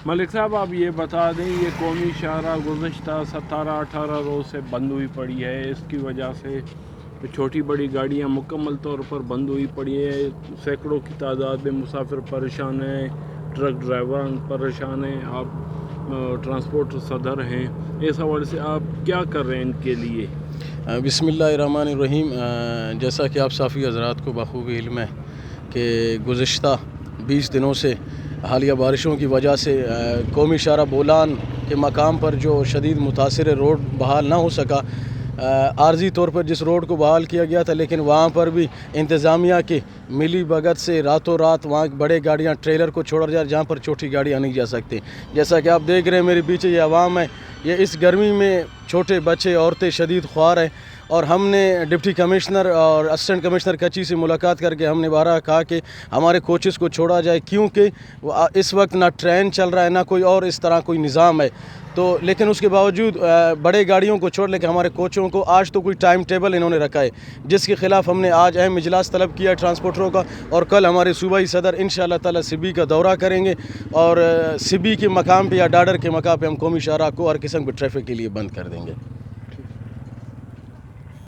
ملک صاحب آپ یہ بتا دیں یہ قومی شاہراہ گزشتہ 17-18 روز سے بند ہوئی پڑی ہے، اس کی وجہ سے چھوٹی بڑی گاڑیاں مکمل طور پر بند ہوئی پڑی ہیں، سینکڑوں کی تعداد میں مسافر پریشان ہیں، ٹرک ڈرائیور پریشان ہیں، آپ ٹرانسپورٹ صدر ہیں، اس حوالے سے آپ کیا کر رہے ہیں ان کے لیے؟ بسم اللہ الرحمن الرحیم۔ جیسا کہ آپ صافی حضرات کو بخوبی علم ہے کہ گزشتہ 20 دنوں سے حالیہ بارشوں کی وجہ سے قومی شاہراہ بولان کے مقام پر جو شدید متاثر روڈ بحال نہ ہو سکا، عارضی طور پر جس روڈ کو بحال کیا گیا تھا، لیکن وہاں پر بھی انتظامیہ کی ملی بھگت سے راتوں رات وہاں بڑے گاڑیاں ٹریلر کو چھوڑا جائے جہاں پر چھوٹی گاڑیاں نہیں جا سکتی۔ جیسا کہ آپ دیکھ رہے ہیں میرے پیچھے یہ عوام ہے، یہ اس گرمی میں چھوٹے بچے عورتیں شدید خوار ہیں، اور ہم نے ڈپٹی کمشنر اور اسسٹنٹ کمشنر کچی سے ملاقات کر کے ہم نے بارہا کہا کہ ہمارے کوچز کو چھوڑا جائے، کیونکہ اس وقت نہ ٹرین چل رہا ہے نہ کوئی اور اس طرح کوئی نظام ہے، تو لیکن اس کے باوجود بڑے گاڑیوں کو چھوڑ لے کے ہمارے کوچوں کو آج تو کوئی ٹائم ٹیبل انہوں نے رکھا ہے، جس کے خلاف ہم نے آج اہم اجلاس طلب کیا ہے ٹرانسپورٹروں کا، اور کل ہمارے صوبائی صدر انشاءاللہ تعالی سبی کا دورہ کریں گے، اور سبی کے مقام پہ یا ڈاڈر کے مقام پہ ہم قومی شاہراہ کو ہر قسم کے ٹریفک کے لیے بند کر دیں گے۔